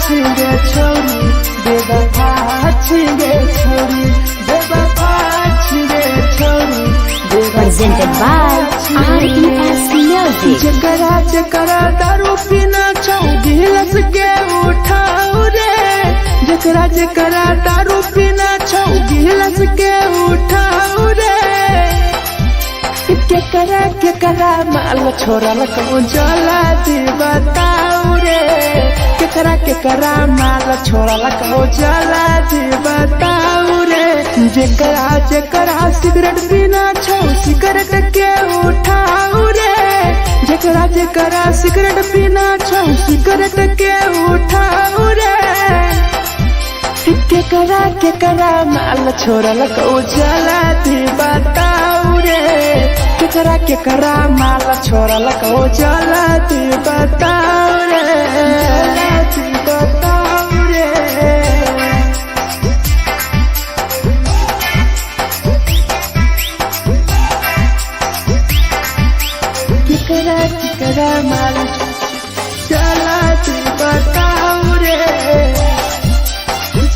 छिगे छोरी बेवफा छिगे छोरी बेवफा छिगे छोरी Presented by RES Music. जकरा जकरा दारू पीना छौ गिलास के उठाओ रे जकरा जकरा दारू पीना छौ गिलास के उठाओ रे केकरा माल छोड़ल कहूँ जला दी बताओ रे केकरा माल छोड़ल कहूँ जला दी बताओ रे जकरा सिगरेट पीना छौ सिगरेट के उठाओ रे जकरा सिगरेट पीना छौ सिगरेट के उठाओ रे केकरा माल छोड़ल कहूँ जला दी बताओ रे केकरा माल छोड़ल कहूँ जला दी बताओ रे जला दी बताओ रे केकरा माल जला दी बताओ रे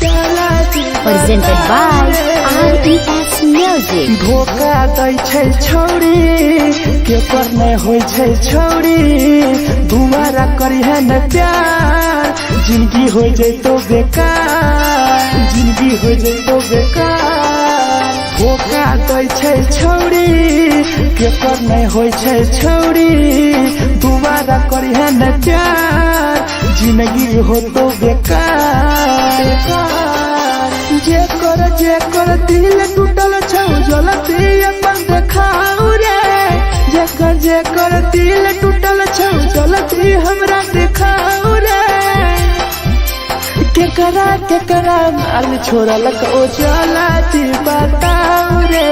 जला दी Presented by RES Music. धोखा दै छै छौरी केकर नहीं होइ छै छौरी दुबारा करिहे न प्यार जिंदगी हो जैतो बेकार जिंदगी हो जैतो बेकार धोखा दै छै छौरी केकर नहीं होइ छै छौरी दुबारा करिहे न प्यार जिंदगी हो तो बेकार जेकर दिल टूटल छौ जलती अपन देखाओ रे जेकर दिल टूटल छौ जलती हमरा देखाओ रे केकरा माल छोड़ल ओ जलती बताओ रे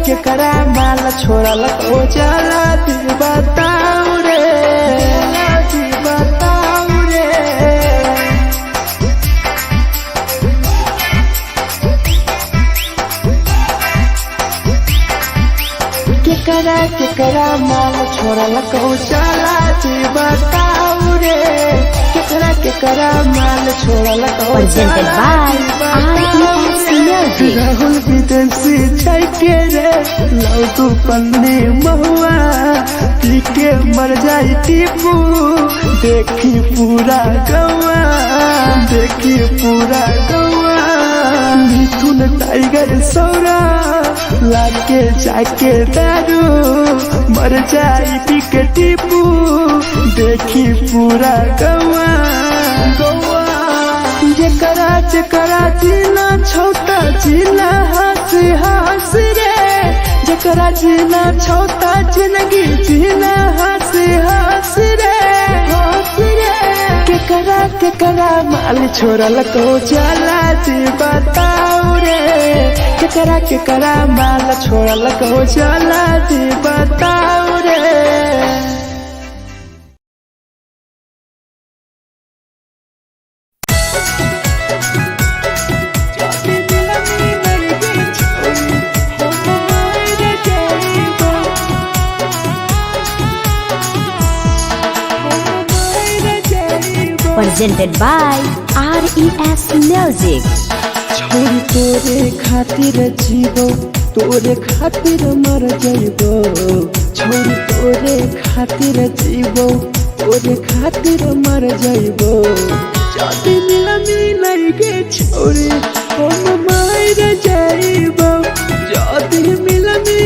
केकरा माल छोड़ल ओ जलती बताओ रे जलती बताओ रे केकरा माल छोड़ल कहूँ चला दी बताओ रे केकरा माल छोड़ल कहूँ Presented by RES Music. Rahul विदेशी छै के रे लौ तू पन्नी महुआ पी के मर जाई टीपू देखी पूरा गौआ देखी पूरा गौआ मिथुन टाइगर सौरा लाके जाके दारू मर जाई पी के टीपू देखी पूरा गौआ गौआ जकरा जीना छोटा जीना हंसी हंसी रे जकरा जीना छोटा जिंदगी जीना हंसी हंसी रे हंसी रे केकरा माल छोड़ल को जला दी बताओ रे केकरा माल छोड़ल को जला दी बताओ रे Presented by RES Music. छोरी तोरे खातिर जीवो तोरे खातिर मर जइबो छोरी तोरे खातिर जीवो तोरे खातिर मर जइबो जाति मिलनी के छोरी हम मर जइबो जाति मिलनी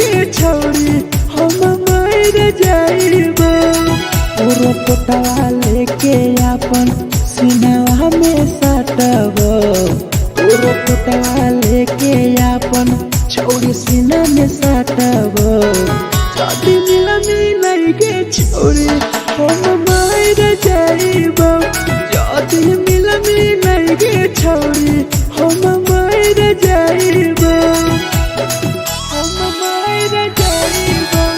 के छोरी हम मर जइबो पूरा पोटवा लेके अपन सीनावा में सटबो पूरा पोटवा लेके अपन छोरी सीना में सटबो जाति मिलनी के छोरी हम मर जइबो जाति मिलनी के छोरी हम मर जइबो हम मर जइबो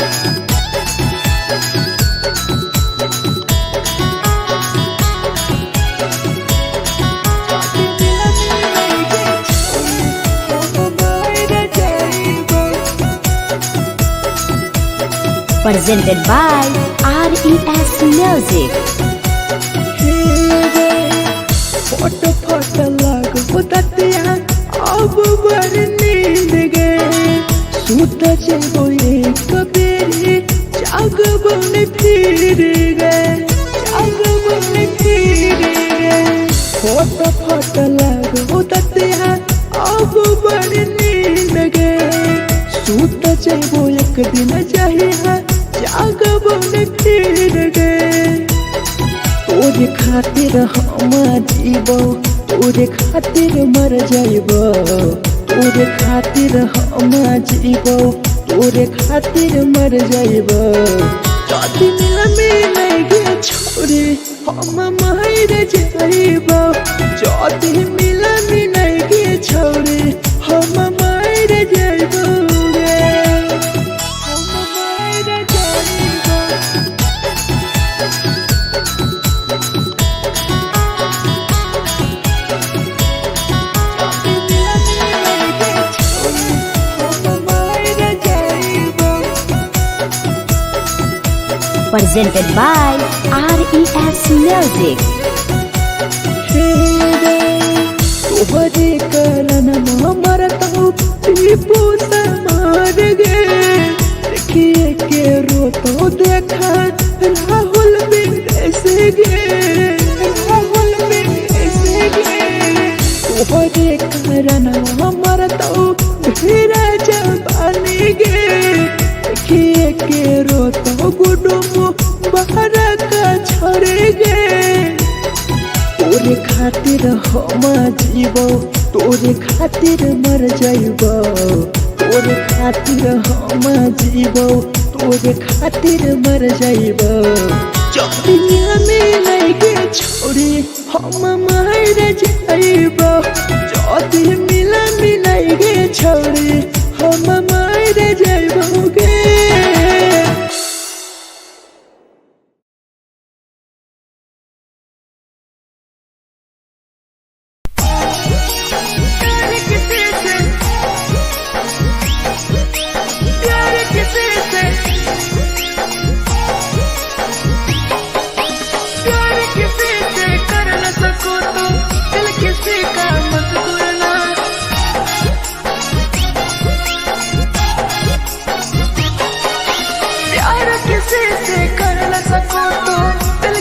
Presented by RES Music. हे फट फट लागो ततिया अब बड़ी नींद गे सूत जेबो एक दिन चाहिए जागबो न फिर गे तोरे खातिर हम जीबो तोरे खातिर मर जाइबो तोरे खातिर हम जीबो तोरे खातिर मर जाइबो जदी मिल गे छोरी हम मर जाइबो जदी मिल गे छोरी हम मर जाइबो गे हम मर जाइबो Presented by RES Music. तोहरे कारण मरता टीपू समार गे देखिए के रोतो देखा राहुल विदेश गे राहुल विदेश गे तोहरे कारण मरता धीरे जवानी गे देखिए के रोतो गुडुम बाहर का छोड़ गे तोरे खातिर हम जीबो तोरे खातिर मर जाइबो तोरे खातिर हम जीबो तोरे खातिर मर जाइबो जदी मिल गे छोरी हम मर जाइबो जदी मिल गे छोरी हम मर जाइबो गे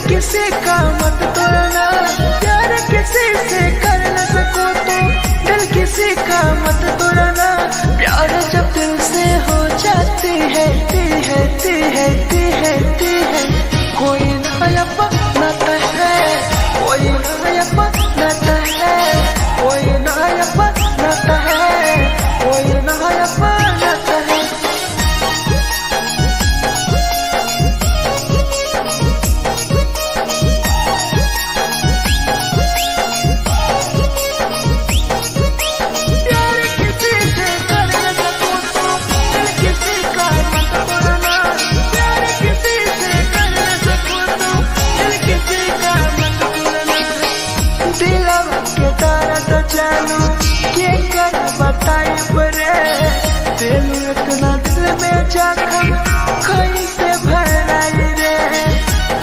किसी का मत तोड़ना प्यार किसी से कर न सको तो दिल किसी का मत तोड़ना प्यार जब दिल से हो जाती है कोई नायपा नाता है कोई नायपा नाता है कोई नायपा नाता है कोई नायपा नाता है इतना दिल में जाकर कैसे भराई रे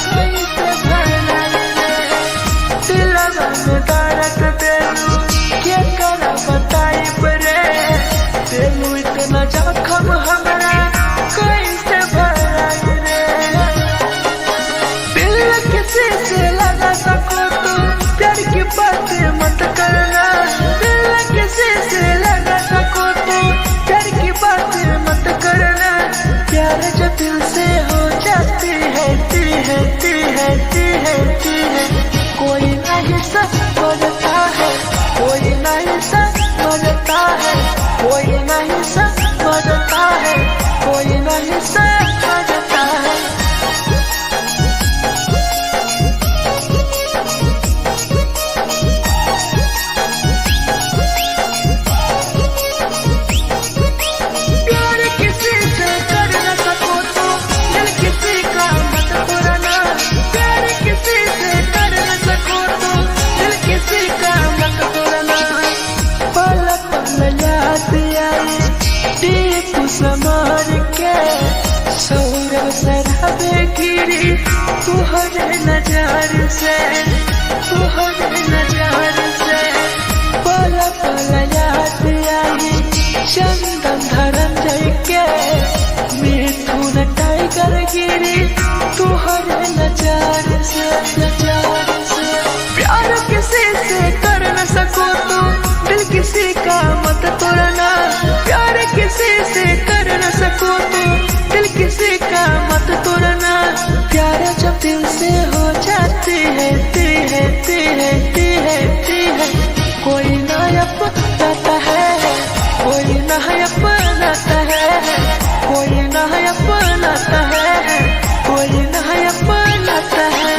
कैसे भराई रे दिल में दर्द देलू क्या कर बताई रे देलू इतना जख्म हमरा कैसे भराई रे दिल किसी से लगा सको तो प्यार की बातें मत करना दिल किसी से लगा सको तो प्यार की बातें मत करना प्यार जब दिल से हो जाती है कोई नहीं समझता है कोई नहीं समझता है कोई नहीं समझता है कोई नहीं समझता है समार के सौरभ सरहबे गिरी तुहरे नजार से पल पल याद आई चंदन धरंजय के मिथुन टाइगर गिरी तुहरे नजार से प्यार किसी से किसी का मत तोड़ना, प्यार किसी से कर न सको तो दिल किसी का मत तोड़ना। प्यार जब दिल से हो जाती है कोई ना अपनाता है, कोई ना अपनाता है, कोई ना अपनाता है, कोई ना अपनाता है।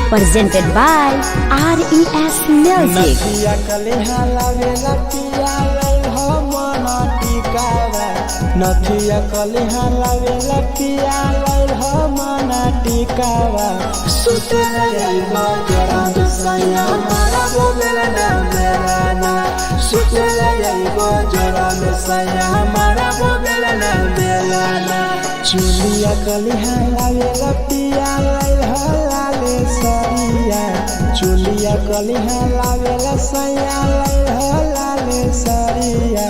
Presented by RES Music. नथिया कलिहा लावेला पिया लई हो मना टिकावा, नथिया कलिहा लावेला पिया लई हो मना टिकावा। सुते लई बजरा सैया मारा बोलेला ना मेलाना, सुते लई बजरा सैया मारा बोलेला ना मेलाना। चुलिया कलिहा लावेला पिया लई हो लाले सरिया, चुलिया कलिहा लावेला सैया लई हो लाले सरिया।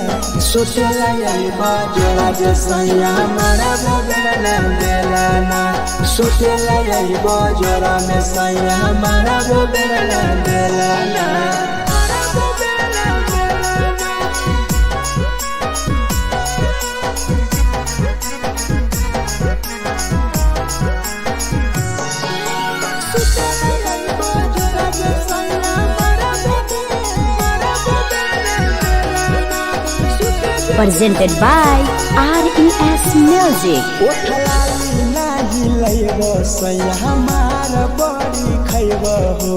सुतेला यही बजरा जे सैया मारा बोलेला ना मेलाना, सुतेला यही बजरा में सैया मारा बोलेला ना Melana. Presented by RES Music. ओठलाली नाही लइबो सैया हमार बड़ी खइबो हो,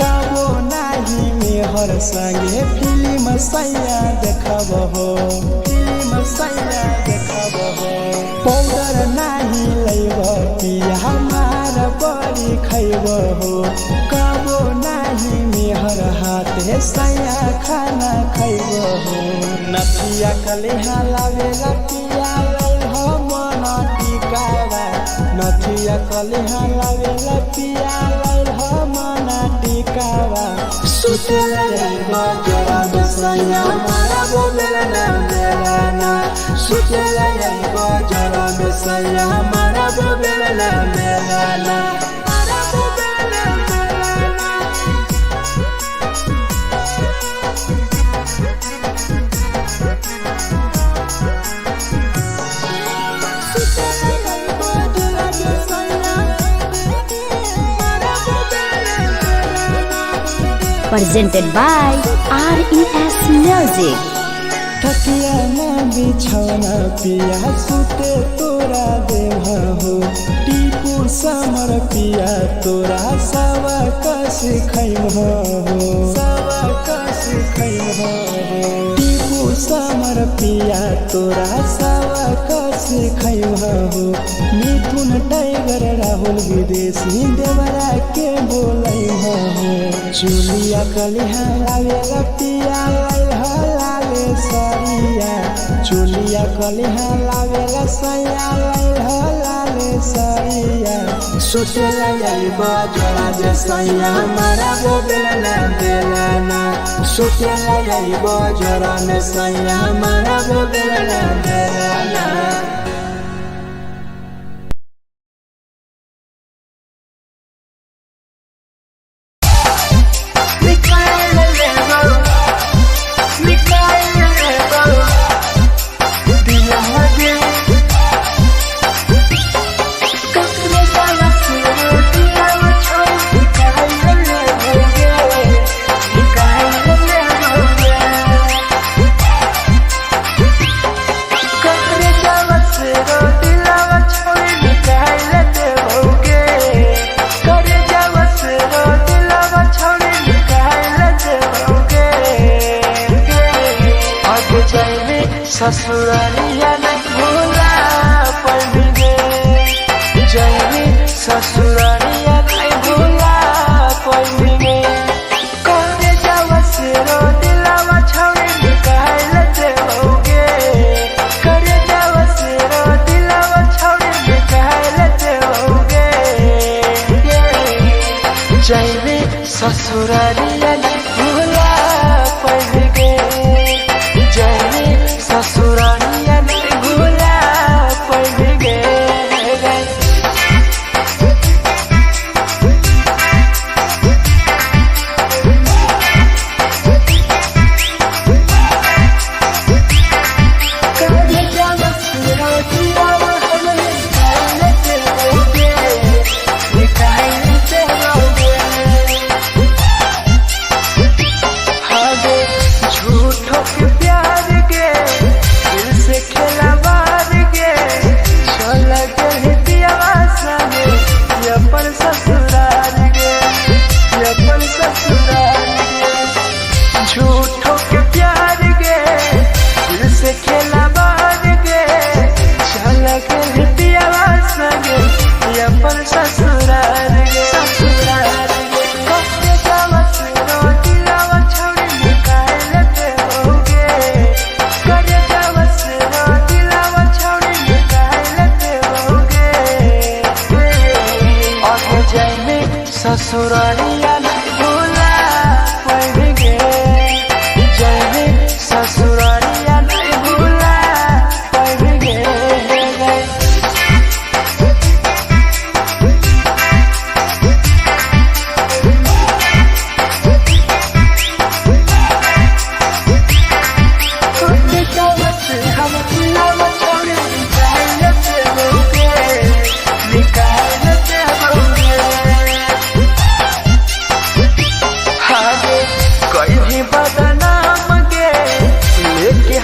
कबो नाही मेहर संगे फिल्म सैया देखबो हो, फिल्म सैया देखबो हो। पाउडर नाही लइबो पिया हमार बड़ी खइबो हो, कबो नाही मेहर हाथे सैया खाना खइबो हो। नथिया कलिहा लावेला पिया लई हो मना टिकावा, नथिया कलिहा लावेला पिया लई हो मना टिकावा। सुतेला यही बजरा सैया मारा बोलेला ना मेलाना, सुतेला यही बजरा सैया मारा बोलेला ना Melana. Presented by RES Music. थकिया ना बिछौना पिया सुते तोरा देह हो, टीपू समर पिया तोरा सवा कस खैम हो, सवा कस खैम हो। टीपू समर पिया तोरा सवा कस खैम हो। मिथुन टाइगर राहुल विदेशी देवरा के बोलै हो। चुलिया कलिहा लावेला पिया लई हो लाले सरिया, चुलिया कलिहा लावेला सैया लई हो लाले सरिया। सुतेला यही बजरा जे सैया मारा बोलेला ना मेलाना, सुतेला यही बजरा में सैया मारा बोलेला ना मेलाना। ससुरालिया नहीं भूला पड़ेंगे, जैनी ससुरालिया नहीं भूला पड़ेंगे। करे जावा से रो दिलावा छावे निकाल देओगे, करे जावा से रो दिलावा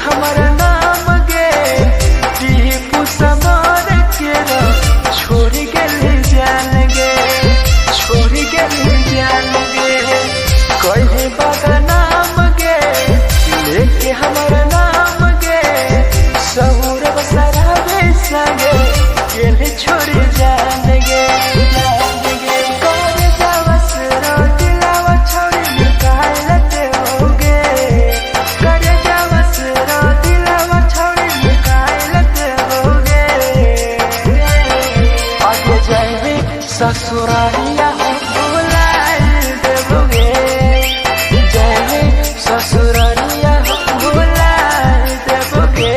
हमारा नाम गे टीपू समार के छोड़ गए जान गे छोड़ गए जान गे कहे बागा नाम गे लेके हमारा नाम गे सहूर बसरा बेसगे केले छोड़ जान गे ससुरालिया भुलाए देबोगे जय ससुरालिया भुलाए देबोगे।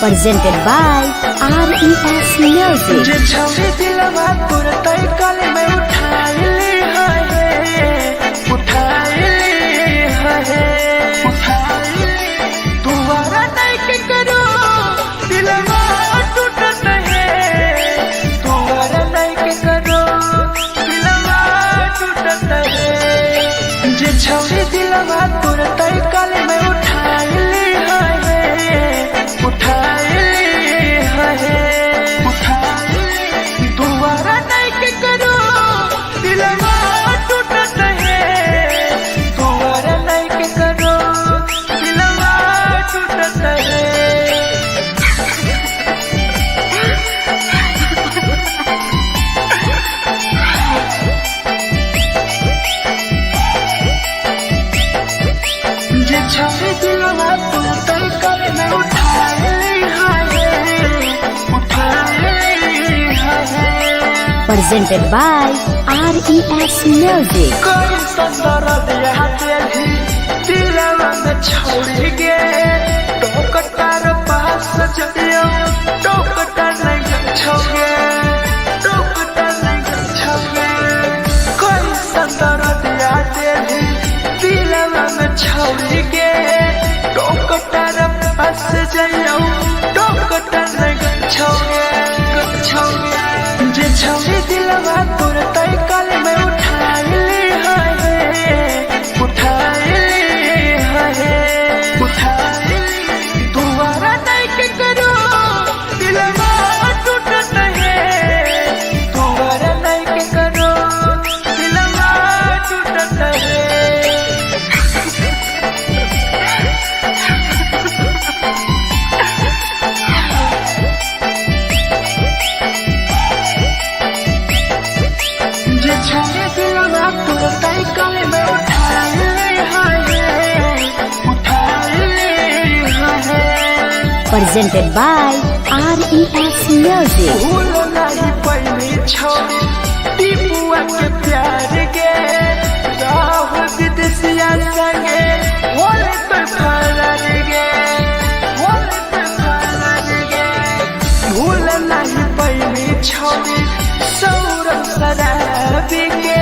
Presented by RES Music. तुम्हारा नहीं के करो दिलवा Presented by RES Music. कोई संदर दिया तेरी दिलवा में छोड़ के टोकटार पास जइयो टोकटार नहीं छोगे टोकटार नहीं छोगे कोई संदर दिया तेरी दिलवा में छोड़ के टोकटार पास जइयो टोकटार नहीं छोगे छोगे जे छोड़ी दिलवा तोर तय कल में उठाई दोबारा नहीं के करो दिलवा टूटत है दोबारा नहीं के करो दिलवा टूटत है Presented by RES Music. भूल नहीं पहली छोड़ी टीपुआ के प्यार के राहुल विदेशिया संगे होले तो फरार गे होले तो फरार गे भूल नहीं पहली छोड़ी सौरभ शराबी के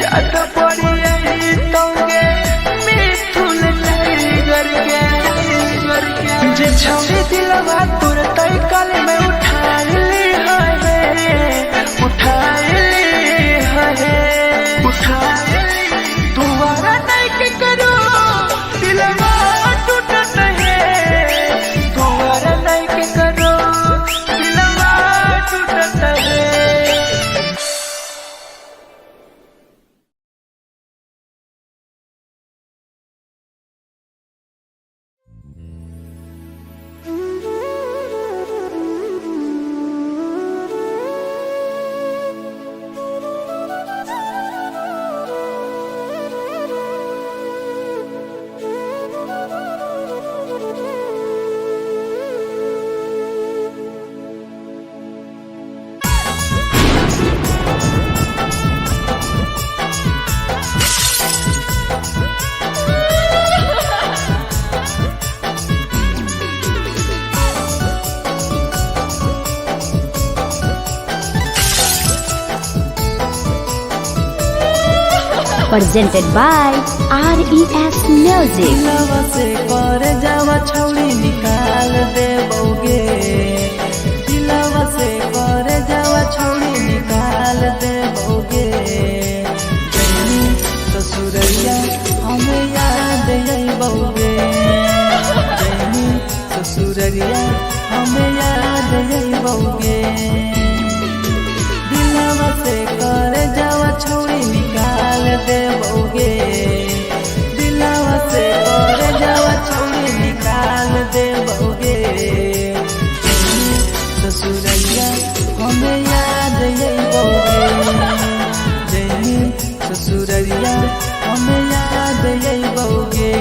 याद पड़ी यही तोगे मिथुन टाइगर के जे छोड़ी दिलवा तोर तय कल में उठाई दोबारा नहीं के करो दिलवा टूटत है दोबारा नहीं के करो दिलवा टूटत है Presented by RES Music. दिलवा से कर जावा छौड़ी निकाल देबोगे दिलवा से कर जावा छौड़ी निकाल देबोगे जैनी ससुरैया हमें याद अइबोगे जैनी ससुरैया हमें याद अइबोगे दिलवा से कर जावा छौड़ी निकाल देबोगे दिलवा से कर जावा छौड़ी निकाल देबोगे ससुरैया हमें याद अइबोगे जैनी ससुरैया हमें याद अइबोगे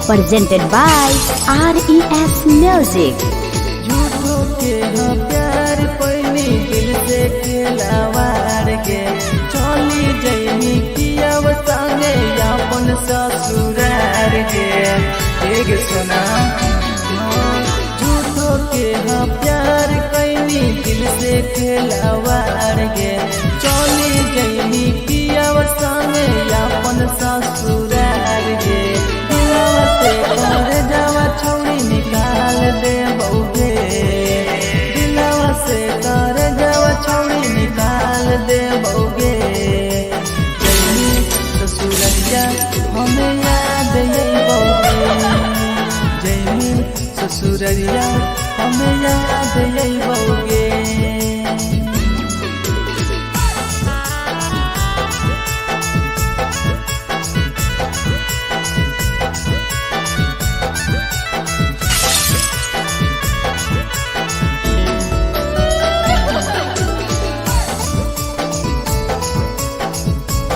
Presented by RES Music. झूठो के हाँ प्यार पैनी दिल से खिलावार के चली जैनी कियाव संगे अपन ससुरार के एक सुना झूठो के हाँ प्यार कैनी दिल से खिलावार के चली जैनी कियाव संगे अपन ससुरार के कर जावा छौड़ी निकाल देबोगे दिलवा से कर जावा छौड़ी निकाल देबोगे जैनी ससुरैया हमें याद अइबोगे जैनी ससुरैया हमें याद अइबोगे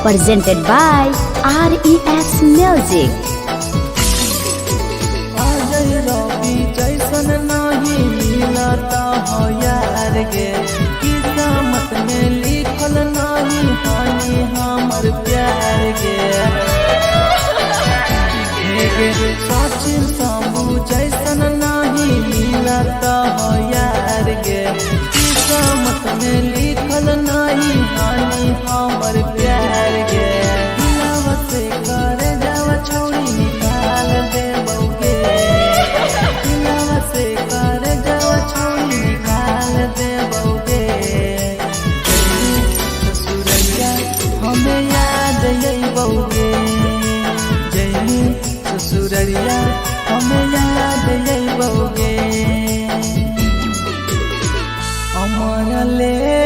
presented by RES Music. Ajay रवि जैसन नहीं मिलता हो यार गे, किस्मत में लिखल नहीं हानि हमर प्यार गे। सचिन साबू जैसन नहीं मिलता हो यार गे, किस्मत में लिखल नहीं हानि हमर प्यार गे। दिलवा से कर जावा छोड़ी निकाल दे बउगे, दिलवा से कर जावा छोड़ी निकाल दे बउगे। ससुरैया हमें याद आई बउगे, जैनी ससुरैया हमें याद आई बउगे। अमर ले